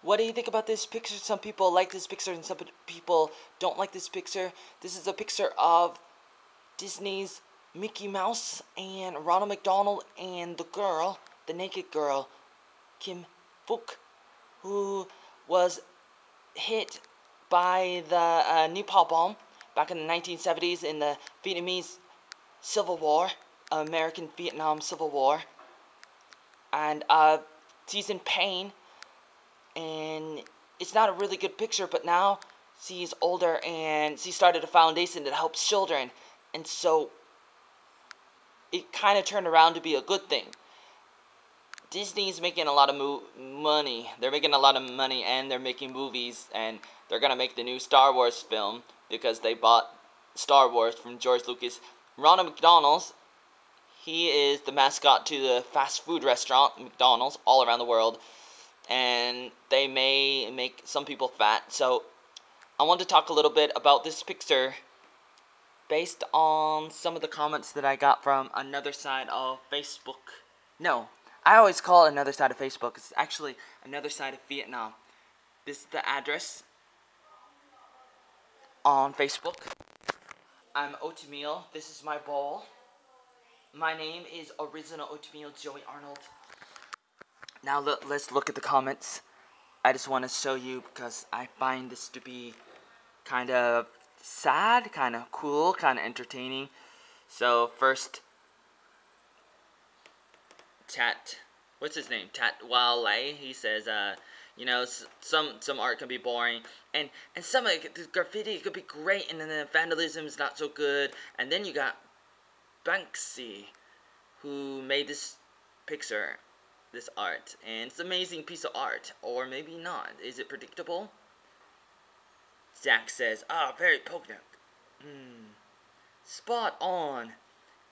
What do you think about this picture? Some people like this picture and some people don't like this picture. This is a picture of Disney's Mickey Mouse and Ronald McDonald and the girl, the naked girl, Phuc, who was hit by the Nepal bomb back in the 1970s in the Vietnamese Civil War, American-Vietnam Civil War. And she's in pain, and it's not a really good picture, but now she's older and she started a foundation that helps children, and so it kind of turned around to be a good thing. Disney's making a lot of money. They're making a lot of money, and they're making movies, and they're gonna make the new Star Wars film because they bought Star Wars from George Lucas. Ronald McDonald's, he is the mascot to the fast food restaurant McDonald's all around the world, and they may make some people fat. So I want to talk a little bit about this picture based on some of the comments that I got from another side of Facebook. No, I always call it another side of Facebook. It's actually another side of Vietnam. This is the address on Facebook. I'm Oateaml. This is my bowl. My name is OriginalOateaml Joey Arnold. Now let's look at the comments. I just want to show you because I find this to be kind of sad, kind of cool, kind of entertaining. So first, what's his name? Tat Wale. He says, you know, some art can be boring, and some of the graffiti could be great, and then the vandalism is not so good. And then you got Banksy, who made this picture, this art, and it's an amazing piece of art, or maybe not. Is it predictable? Zach says, very poignant. Spot on.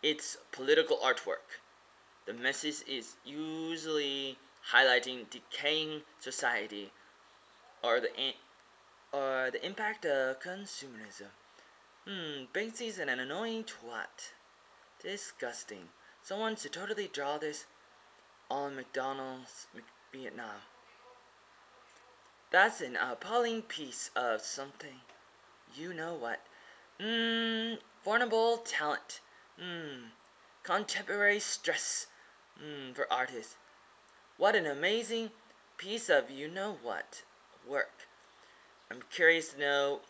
It's political artwork. The message is usually highlighting decaying society or the impact of consumerism. Banksy's an annoying twat. Disgusting. Someone should totally draw this on McDonald's Vietnam. That's an appalling piece of something. You know what? Vulnerable talent. Contemporary stress. For artists. What an amazing piece of you-know-what work. I'm curious to know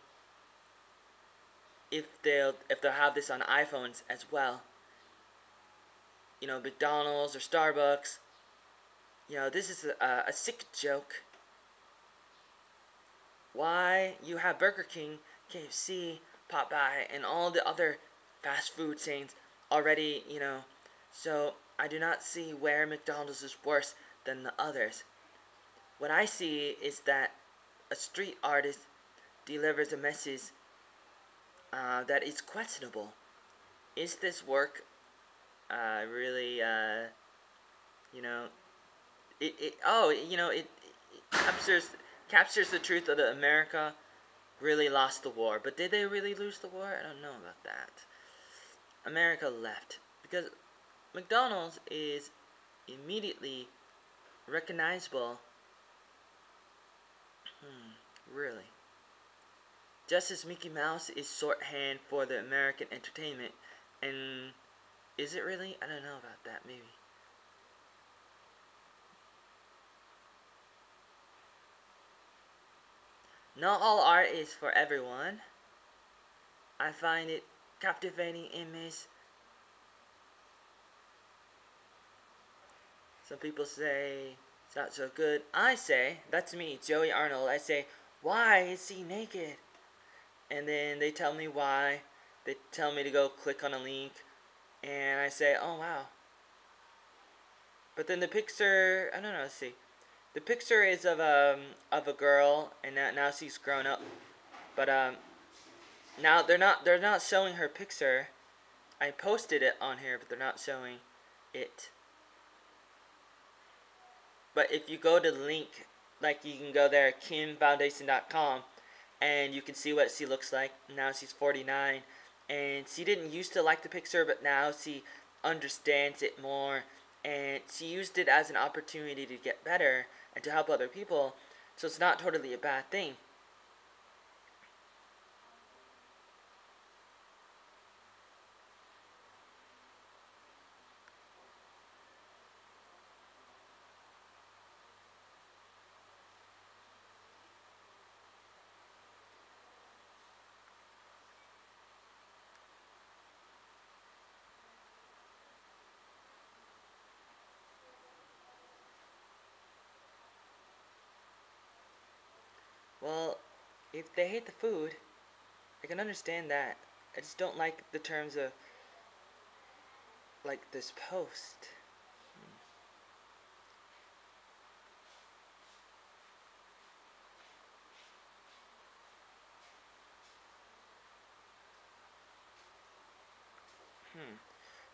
if they'll have this on iPhones as well. You know, McDonald's or Starbucks. You know, this is a sick joke. Why you have Burger King, KFC, Popeye, and all the other fast food chains already, you know. So I do not see where McDonald's is worse than the others. What I see is that a street artist delivers a message that is questionable. Is this work really, you know, it captures the truth of the America really lost the war. But did they really lose the war? I don't know about that. America left because McDonald's is immediately recognizable. Really. Just as Mickey Mouse is shorthand for the American entertainment, and is it really? I don't know about that, maybe. Not all art is for everyone. I find it captivating image. Some people say it's not so good. I say, that's me, Joey Arnold, I say, why is he naked? And then they tell me why. They tell me to go click on a link. And I say, oh wow. But then the picture, I don't know, let's see. The picture is of a girl, and now she's grown up. But now they're not showing her picture. I posted it on here, but they're not showing it. But if you go to the link, like you can go there, kimfoundation.com, and you can see what she looks like. Now she's 49, and she didn't used to like the picture, but now she understands it more, and she used it as an opportunity to get better and to help other people. So it's not totally a bad thing. Well, if they hate the food, I can understand that. I just don't like the terms of, like, this post.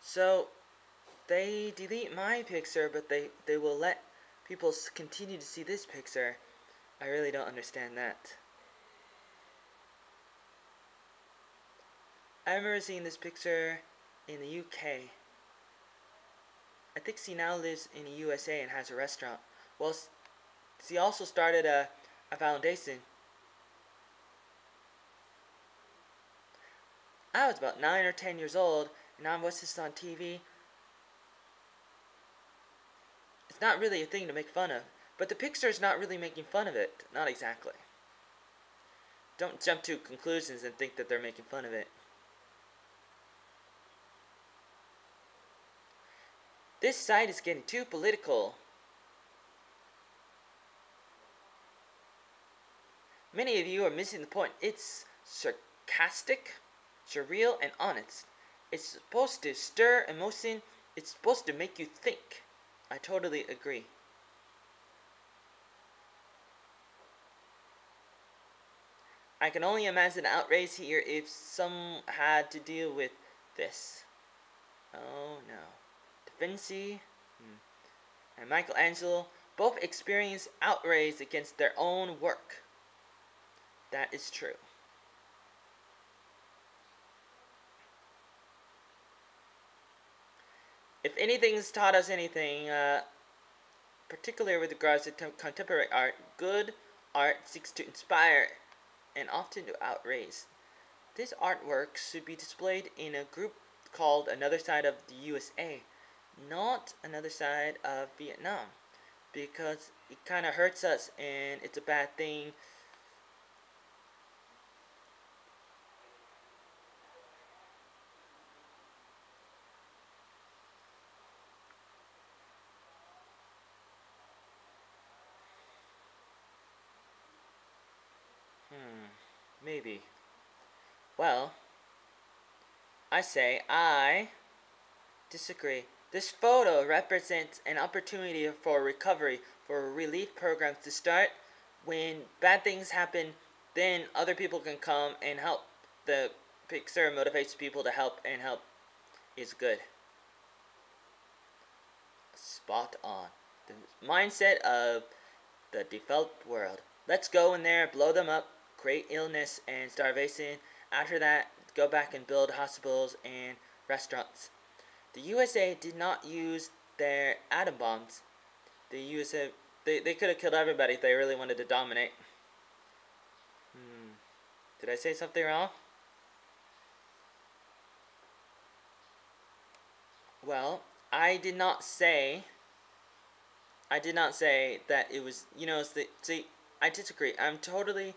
So, they delete my picture, but they will let people continue to see this picture. I really don't understand that. I remember seeing this picture in the UK. I think she now lives in the USA and has a restaurant. Well, she also started a foundation. I was about 9 or 10 years old, and I watched this on TV. It's not really a thing to make fun of, but the picture is not really making fun of it. Not exactly. Don't jump to conclusions and think that they're making fun of it. This site is getting too political. Many of you are missing the point. It's sarcastic, surreal, and honest. It's supposed to stir emotion. It's supposed to make you think. I totally agree. I can only imagine the outrage here if some had to deal with this. Oh no. Da Vinci and Michelangelo both experienced outrage against their own work. That is true. If anything's taught us anything, particularly with regards to contemporary art, good art seeks to inspire and often to outrage. This artwork should be displayed in a group called Another Side of the USA, not Another Side of Vietnam, because it kind of hurts us and it's a bad thing. Maybe. Well, I disagree. This photo represents an opportunity for recovery, for relief programs to start. When bad things happen, then other people can come and help. The picture motivates people to help, and help is good. Spot on. The mindset of the developed world. Let's go in there, blow them up, create illness and starvation. After that, go back and build hospitals and restaurants. The USA did not use their atom bombs. The USA, they could have killed everybody if they really wanted to dominate. Did I say something wrong? Well, I did not say that it was, see, I disagree. I'm talking,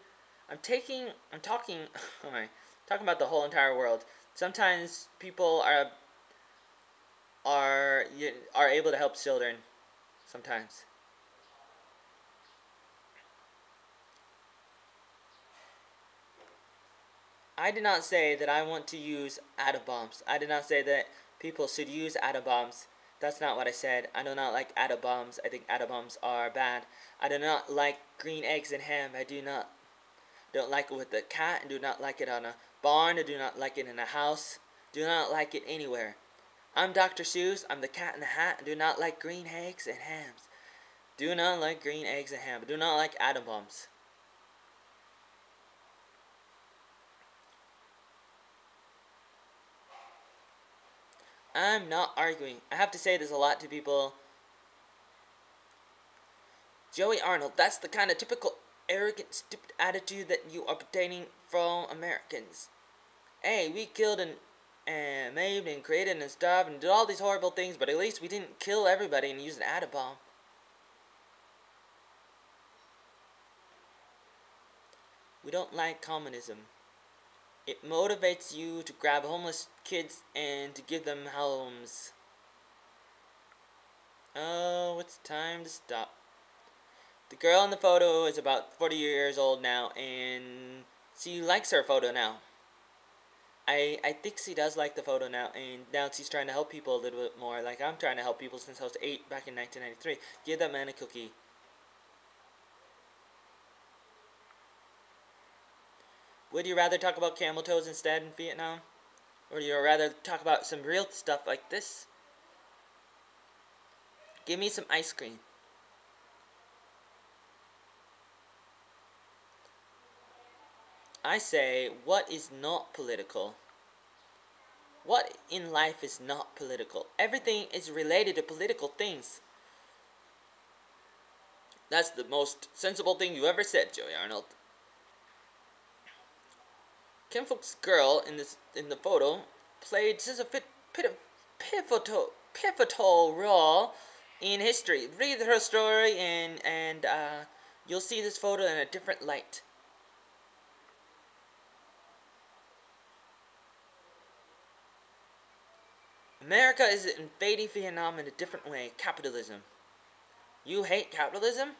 talking about the whole entire world. Sometimes people are able to help children. Sometimes. I did not say that I want to use atom bombs. I did not say that people should use atom bombs. That's not what I said. I do not like atom bombs. I think atom bombs are bad. I do not like green eggs and ham. I don't like it with the cat. I do not like it on a barn. I do not like it in a house. Do not like it anywhere. I'm Dr. Seuss. I'm the cat in the hat. I do not like green eggs and hams. Do not like green eggs and ham. I do not like atom bombs. I'm not arguing. I have to say this a lot to people. Joey Arnold, that's the kind of typical arrogant, stupid attitude that you are obtaining from Americans. Hey, we killed and made and created and stuff and did all these horrible things, but at least we didn't kill everybody and use an atom bomb. We don't like communism. It motivates you to grab homeless kids and to give them homes. Oh, it's time to stop. The girl in the photo is about 40 years old now, and she likes her photo now. I think she does like the photo now, and now she's trying to help people a little bit more, like I'm trying to help people since I was 8 back in 1993. Give that man a cookie. Would you rather talk about camel toes instead in Vietnam? Or would you rather talk about some real stuff like this? Give me some ice cream. I say, what is not political? What in life is not political? Everything is related to political things. That's the most sensible thing you ever said, Joey Arnold. Kim Phuc's girl in the photo played just a pivotal role in history. Read her story and you'll see this photo in a different light. America is invading Vietnam in a different way. Capitalism. You hate capitalism?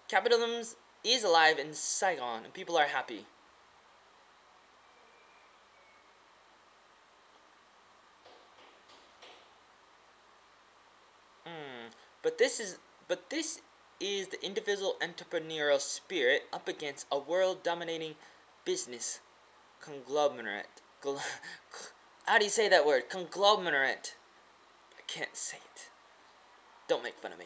Capitalism is alive in Saigon and people are happy. But this is the individual entrepreneurial spirit up against a world dominating business conglomerate. How do you say that word? Conglomerate. I can't say it. Don't make fun of me.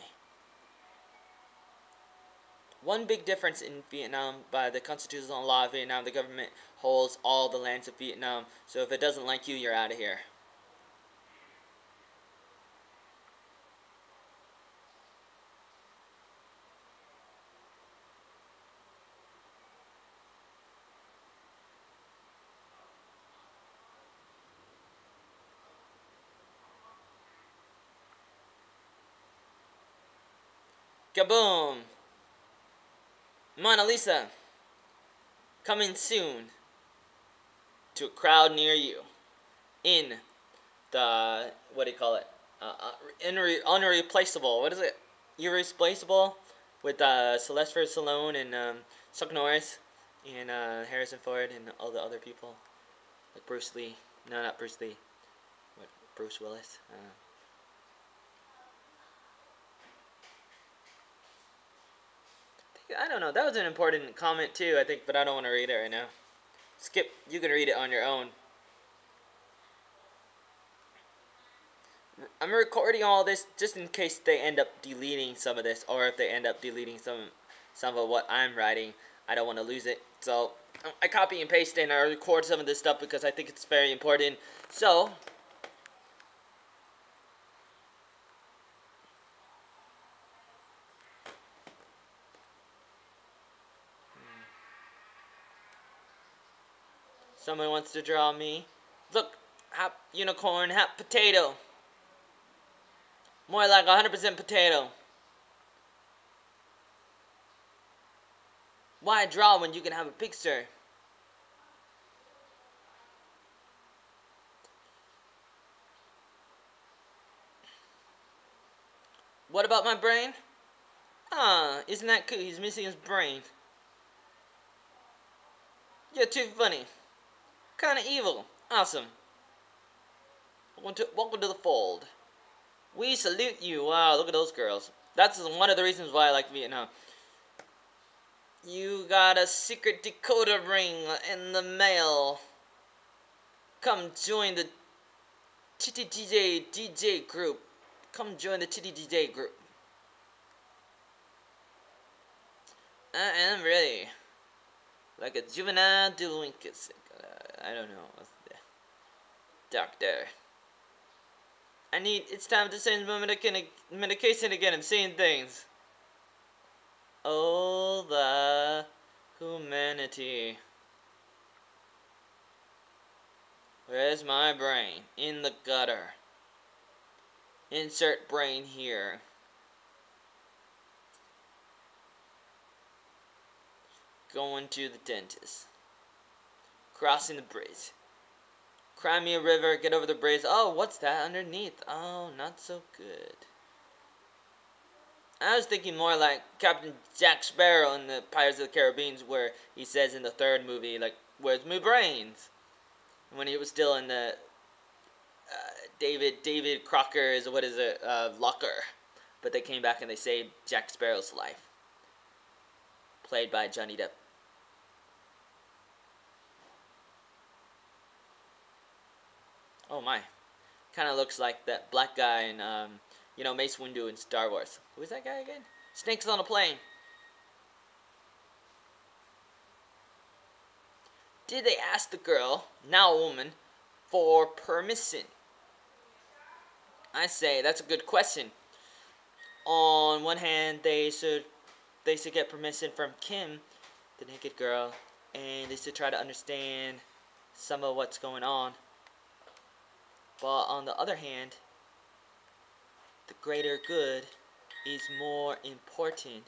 One big difference in Vietnam, by the constitutional law of Vietnam, the government holds all the lands of Vietnam. So if it doesn't like you, you're out of here. Kaboom! Mona Lisa, coming soon to a crowd near you in the, what do you call it, unreplaceable, what is it, irreplaceable, with Sylvester Stallone and Chuck Norris and Harrison Ford and all the other people, like Bruce Lee, no, not Bruce Lee, what, Bruce Willis, I don't know, that was an important comment too, I think, but I don't want to read it right now. Skip, you can read it on your own. I'm recording all this just in case they end up deleting some of this, or if they end up deleting some of what I'm writing, I don't want to lose it. So, I copy and paste and I record some of this stuff because I think it's very important. So, someone wants to draw me. Look, half unicorn, half potato. More like 100% potato. Why draw when you can have a picture? What about my brain? Ah, isn't that cool? He's missing his brain. You're too funny. Kinda evil. Awesome. Welcome to the fold. We salute you. Wow, look at those girls. That's one of the reasons why I like Vietnam. You got a secret decoder ring in the mail. Come join the Titty DJ group. Come join the Titty DJ group. I am ready. Like a juvenile delinquent. I don't know. Doctor. It's time to change my medication again. I'm seeing things. Oh, the humanity. Where's my brain? In the gutter. Insert brain here. Going to the dentist. Crossing the bridge. Cry me a river, get over the bridge. Oh, what's that underneath? Oh, not so good. I was thinking more like Captain Jack Sparrow in the Pirates of the Caribbean, where he says in the third movie, like, where's my brains? When he was still in the David Crocker's, locker. But they came back and they saved Jack Sparrow's life. Played by Johnny Depp. Oh my. Kind of looks like that black guy in, Mace Windu in Star Wars. Who is that guy again? Snakes on a plane. Did they ask the girl, now a woman, for permission? I say that's a good question. On one hand, they should get permission from Kim, the naked girl, and they should try to understand some of what's going on. But on the other hand, the greater good is more important.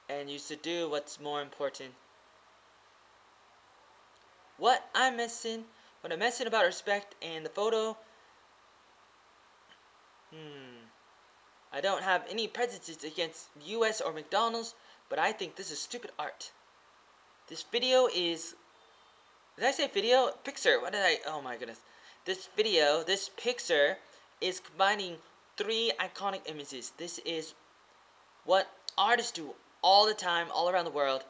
And you should do what's more important. What I'm missing about respect and the photo, I don't have any prejudices against US or McDonald's, but I think this is stupid art. This video is, did I say video? Picture, oh my goodness. This picture is combining 3 iconic images. This is what artists do all the time, all around the world.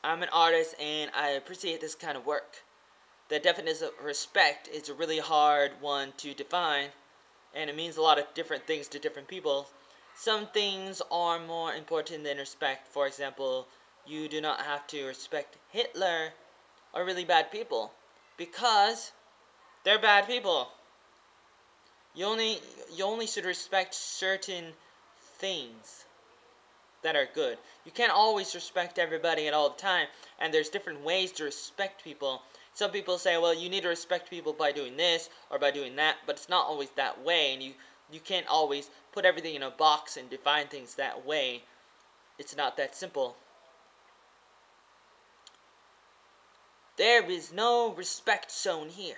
I'm an artist and I appreciate this kind of work. The definition of respect is a really hard one to define, and it means a lot of different things to different people. Some things are more important than respect. For example, you do not have to respect Hitler or really bad people, because they're bad people. You only should respect certain things that are good. You can't always respect everybody at all the time, and there's different ways to respect people. Some people say, well, you need to respect people by doing this or by doing that, but it's not always that way, and you can't always put everything in a box and define things that way. It's not that simple. There is no respect shown here.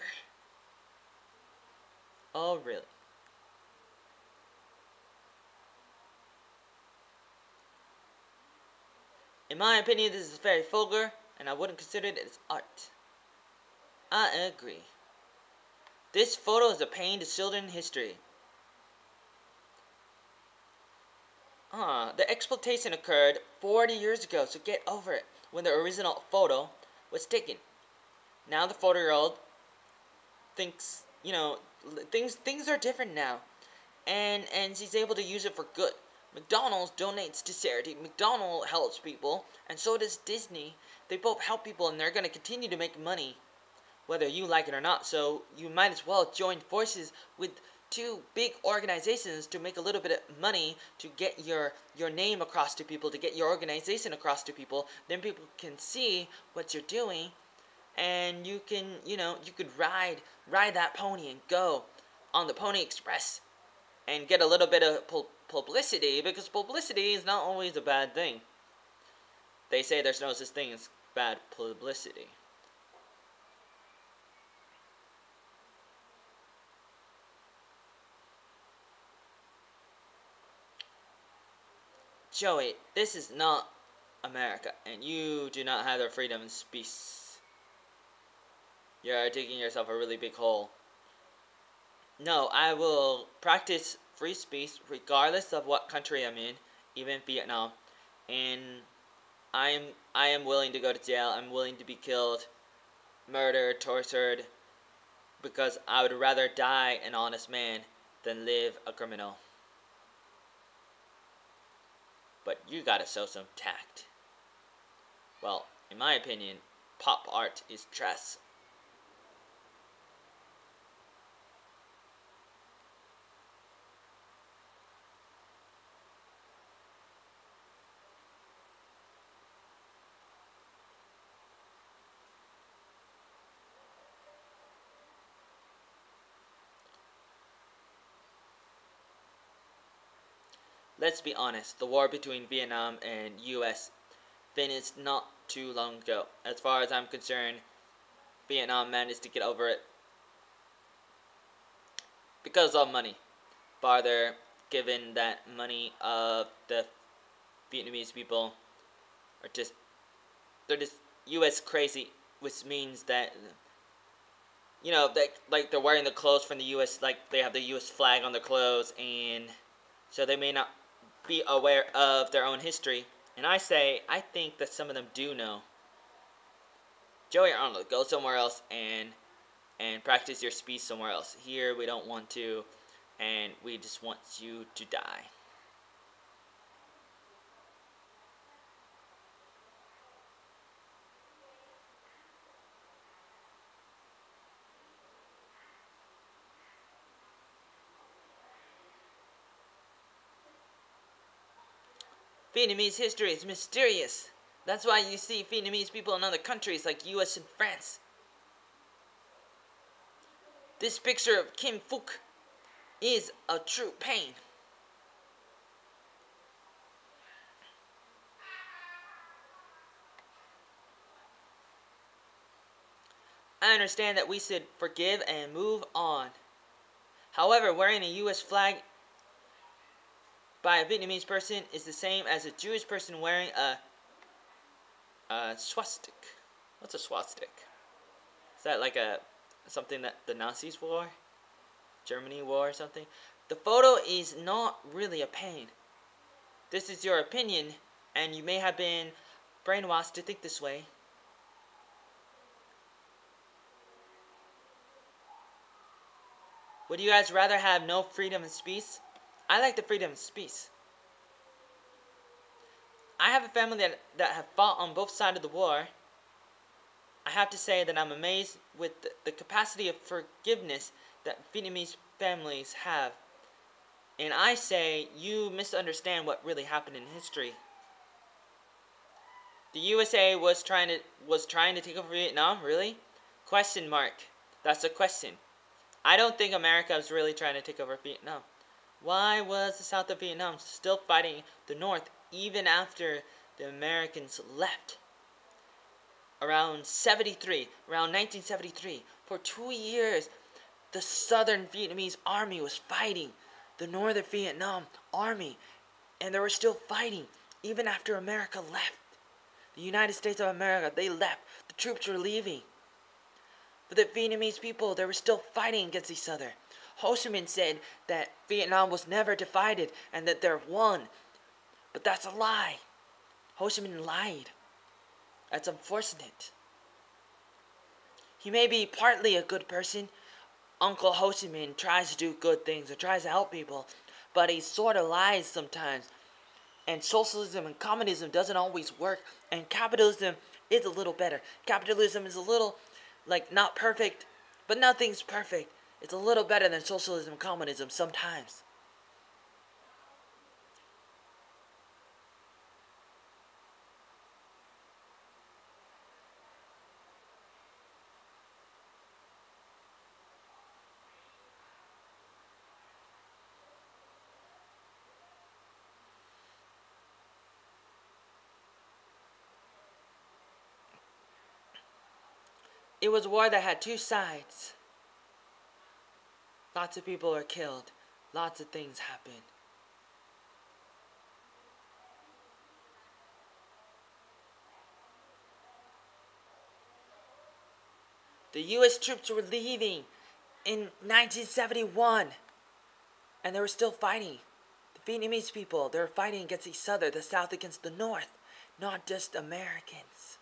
Oh, really? In my opinion, this is very vulgar, and I wouldn't consider it as art. I agree. This photo is a pain to children in history. The exploitation occurred 40 years ago, so get over it, when the original photo was taken. Now the 40-year-old thinks, things are different now, and she's able to use it for good. McDonald's donates to charity, McDonald's helps people, and so does Disney. They both help people, and they're going to continue to make money, whether you like it or not. So you might as well join forces with 2 big organizations to make a little bit of money, to get your name across to people, to get your organization across to people. Then people can see what you're doing, and you can, you could ride that pony and go on the Pony Express and get a little bit of publicity, because publicity is not always a bad thing. They say there's no such thing as bad publicity. Joey, this is not America, and you do not have the freedom of speech. You're digging yourself a really big hole. No, I will practice free speech regardless of what country I'm in, even Vietnam. And I am willing to go to jail. I'm willing to be killed, murdered, tortured, because I would rather die an honest man than live a criminal. but you gotta show some tact. Well, in my opinion, pop art is trash. Let's be honest, the war between Vietnam and US finished not too long ago. As far as I'm concerned, Vietnam managed to get over it because of money. Farther, given that money of the Vietnamese people are just, they're just US crazy, which means that, you know, like they're wearing the clothes from the US, like they have the US flag on their clothes, and so they may not be aware of their own history. And I think that some of them do know. Joey Arnold, go somewhere else and practice your speech somewhere else. Here we don't want to, and we just want you to die. Vietnamese history is mysterious. That's why you see Vietnamese people in other countries like US and France. This picture of Kim Phuc is a true pain. I understand that we should forgive and move on. However, wearing a US flag by a Vietnamese person is the same as a Jewish person wearing a swastika. What's a swastika? Is that like something that the Nazis wore? Germany wore or something? The photo is not really a pain. This is your opinion, and you may have been brainwashed to think this way. Would you guys rather have no freedom of speech? I like the freedom of speech. I have a family that have fought on both sides of the war. I have to say that I'm amazed with the capacity of forgiveness that Vietnamese families have. And I say you misunderstand what really happened in history. The USA was trying to take over Vietnam, really? Question mark. That's a question. I don't think America was really trying to take over Vietnam. Why was the south of Vietnam still fighting the north even after the Americans left? Around 1973, for 2 years, the southern Vietnamese army was fighting the northern Vietnam army, and they were still fighting even after America left. The United States of America, they left. The troops were leaving. But the Vietnamese people, they were still fighting against each other. Ho Chi Minh said that Vietnam was never divided and that they're one. But that's a lie. Ho Chi Minh lied. That's unfortunate. He may be partly a good person. Uncle Ho Chi Minh tries to do good things or tries to help people, but he sort of lies sometimes. And socialism and communism doesn't always work, and capitalism is a little better. Capitalism is a little, like, not perfect, but nothing's perfect. It's a little better than socialism and communism sometimes. It was a war that had two sides. Lots of people are killed. Lots of things happen. The US troops were leaving in 1971, and they were still fighting. The Vietnamese people, they were fighting against each other, the South against the North, not just Americans.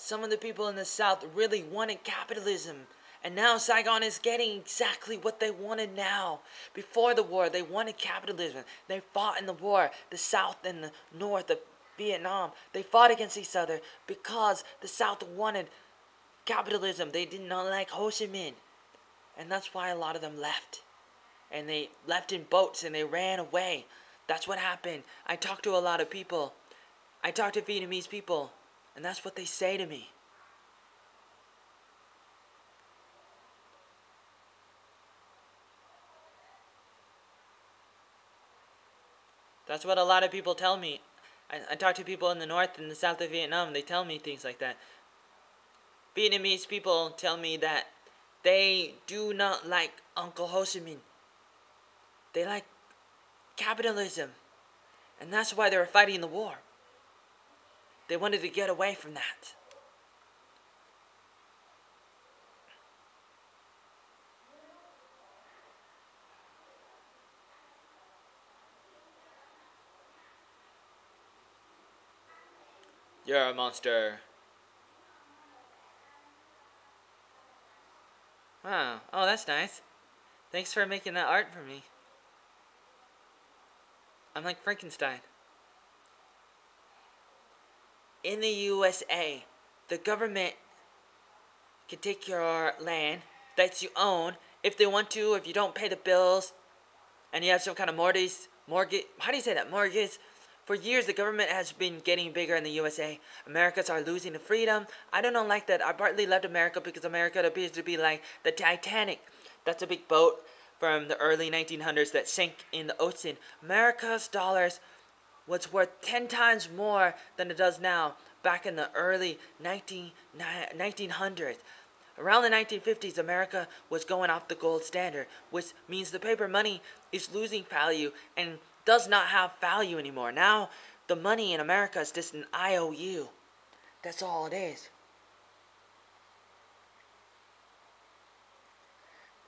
some of the people in the South really wanted capitalism. And now Saigon is getting exactly what they wanted now. Before the war, they wanted capitalism. They fought in the war, the South and the North of Vietnam. They fought against each other because the South wanted capitalism. They did not like Ho Chi Minh. And that's why a lot of them left. And they left in boats and they ran away. That's what happened. I talked to a lot of people. I talked to Vietnamese people. And that's what they say to me. That's what a lot of people tell me. I talk to people in the north and the south of Vietnam. They tell me things like that. Vietnamese people tell me that they do not like Uncle Ho Chi Minh. They like capitalism. And that's why they were fighting the war. They wanted to get away from that. You're a monster. Wow. Oh, that's nice. Thanks for making that art for me. I'm like Frankenstein. In the USA, the government can take your land that you own if they want to, if you don't pay the bills, and you have some kind of mortgage, how do you say that, mortgage? For years, the government has been getting bigger in the USA. Americans are losing the freedom. I don't like that. I partly left America because America appears to be like the Titanic. That's a big boat from the early 1900s that sank in the ocean. America's dollars was worth 10 times more than it does now back in the early 1900s. Around the 1950s, America was going off the gold standard, which means the paper money is losing value and does not have value anymore. Now, the money in America is just an IOU. That's all it is.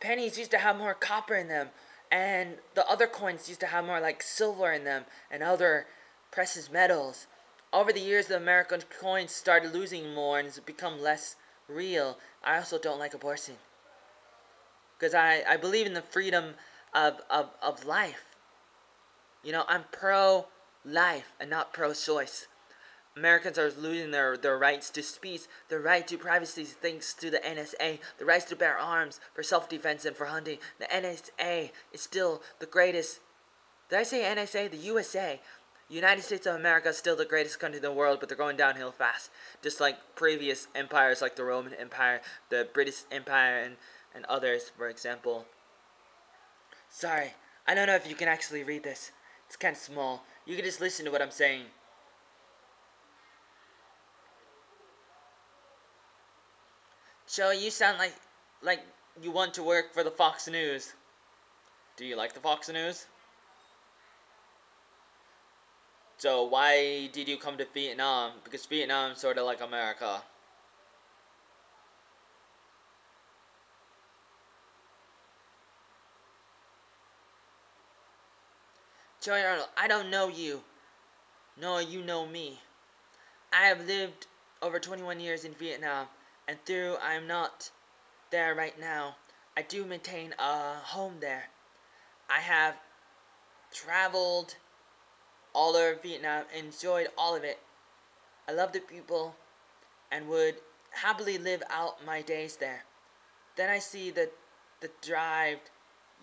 Pennies used to have more copper in them, and the other coins used to have more like silver in them and other precious metals. Over the years, the American coins started losing more and it's become less real. I also don't like abortion. Because I believe in the freedom of life. You know, I'm pro-life and not pro-choice. Americans are losing their rights to speech, their right to privacy thanks to the NSA, the rights to bear arms for self-defense and for hunting. The NSA is still the greatest. Did I say NSA? The USA. United States of America is still the greatest country in the world, but they're going downhill fast. Just like previous empires like the Roman Empire, the British Empire, and others, for example. Sorry, I don't know if you can actually read this. It's kind of small. You can just listen to what I'm saying. So you sound like you want to work for the Fox News. Do you like the Fox News? So why did you come to Vietnam? Because Vietnam's sort of like America. Joey Arnold, I don't know you. No, you know me. I have lived over 21 years in Vietnam, and though I'm not there right now, I do maintain a home there. I have traveled all over Vietnam, enjoyed all of it. I love the people and would happily live out my days there. Then I see the drive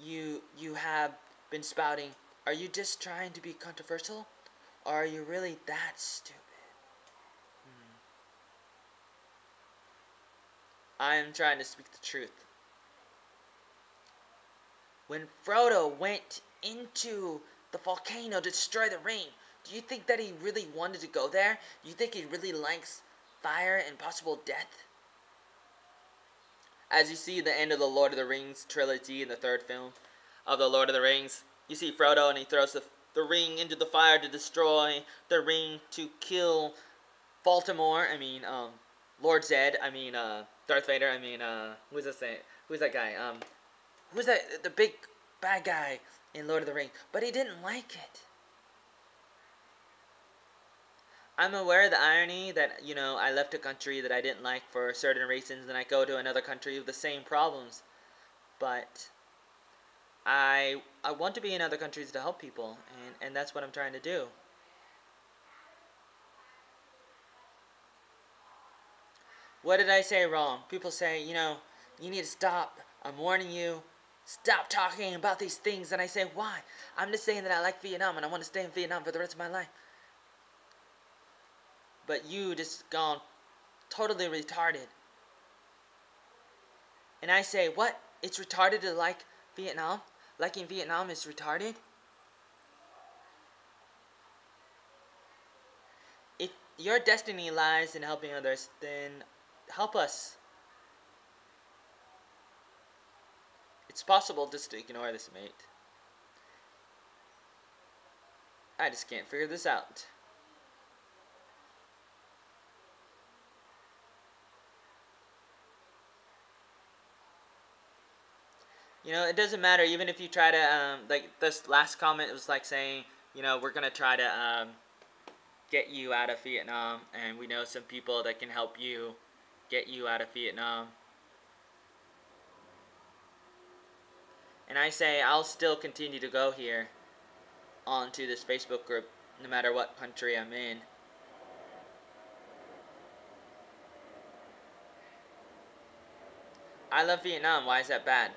you have been spouting. Are you just trying to be controversial? Or are you really that stupid? I am trying to speak the truth. When Frodo went into the volcano to destroy the ring, do you think that he really wanted to go there? Do you think he really likes fire and possible death? As you see the end of the Lord of the Rings trilogy in the third film of the Lord of the Rings, you see Frodo and he throws the ring into the fire to destroy the ring to kill Baltimore. Lord Zed. Darth Vader. Who's that guy? Who's that? The big bad guy in Lord of the Rings. But he didn't like it. I'm aware of the irony that, you know, I left a country that I didn't like for certain reasons, and I go to another country with the same problems. But I want to be in other countries to help people, and that's what I'm trying to do. What did I say wrong? People say, you know, you need to stop. I'm warning you. Stop talking about these things. And I say, why? I'm just saying that I like Vietnam and I want to stay in Vietnam for the rest of my life. But you just gone totally retarded. And I say, what? It's retarded to like Vietnam? Liking Vietnam is retarded? If your destiny lies in helping others, then help us. It's possible just to ignore this, mate. I just can't figure this out. You know, it doesn't matter, even if you try to, like, this last comment was like saying, you know, we're gonna try to, get you out of Vietnam, and we know some people that can help you get you out of Vietnam. And I say, I'll still continue to go here onto this Facebook group, no matter what country I'm in. I love Vietnam, why is that bad?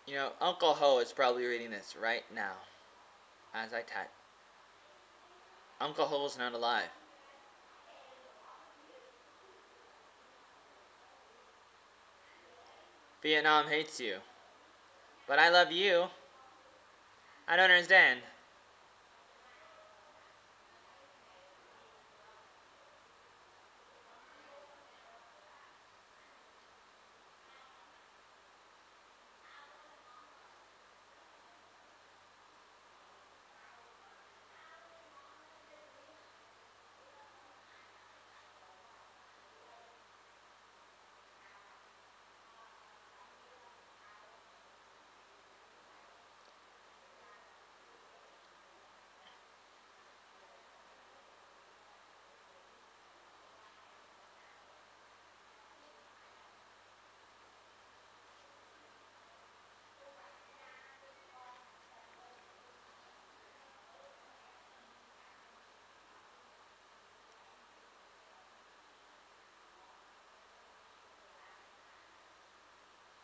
You know, Uncle Ho is probably reading this right now, as I type. Uncle Ho is not alive. Vietnam hates you. But I love you. I don't understand.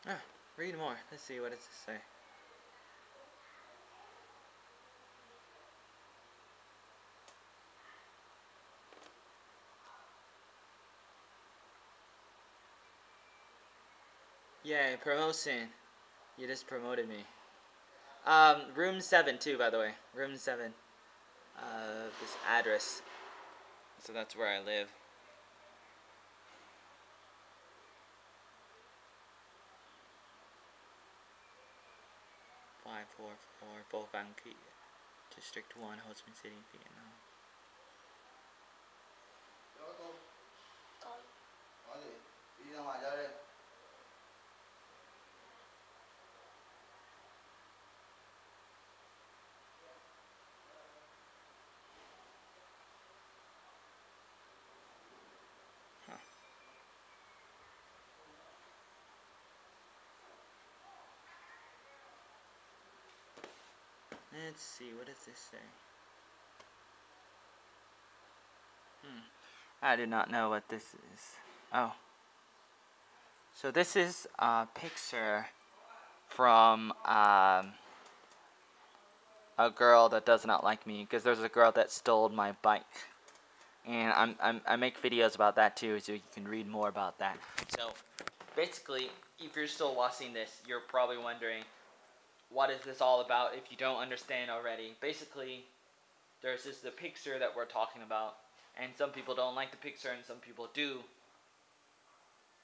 Ah, read more. Let's see, what does it say? Yay, promotion. You just promoted me. Room 7 too, by the way. Room 7. This address. So that's where I live. Five four four Pho Van Key, District 1, Ho Chi Minh City, Vietnam. Có gì? Đi ra ngoài ra đây. Huh. Let's see, what does this say? I do not know what this is. Oh. So this is a picture from a girl that does not like me, because there's a girl that stole my bike. And I make videos about that too, so you can read more about that. So basically, if you're still watching this, you're probably wondering, what is this all about if you don't understand already? Basically, There's just the picture that we're talking about, and some people don't like the picture and some people do.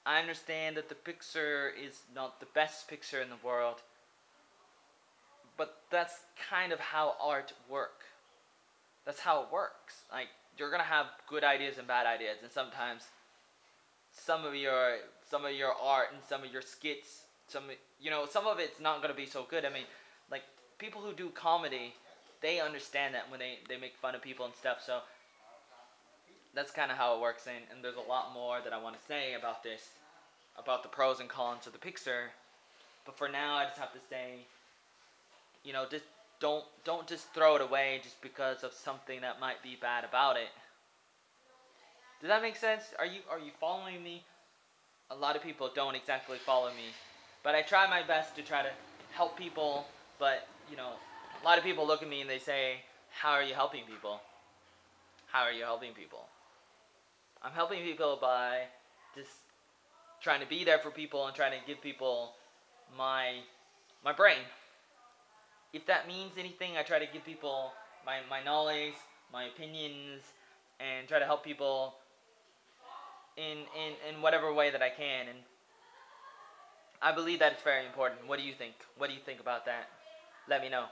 I understand that the picture is not the best picture in the world, but that's kind of how art works. That's how it works. Like, you're gonna have good ideas and bad ideas, and sometimes some of your art and some of your skits, some of it's not gonna be so good. I mean, like, people who do comedy, they understand that when they make fun of people and stuff. So that's kind of how it works. And there's a lot more that I want to say about this, about the pros and cons of the picture. But for now, I just have to say, just don't just throw it away just because of something that might be bad about it. Does that make sense? Are you following me? A lot of people don't exactly follow me, but I try my best to try to help people. But a lot of people look at me and they say, "How are you helping people? How are you helping people?" I'm helping people by just trying to be there for people and trying to give people my brain. If that means anything, I try to give people my knowledge, my opinions, and try to help people in whatever way that I can. And I believe that it's very important. What do you think? What do you think about that? Let me know.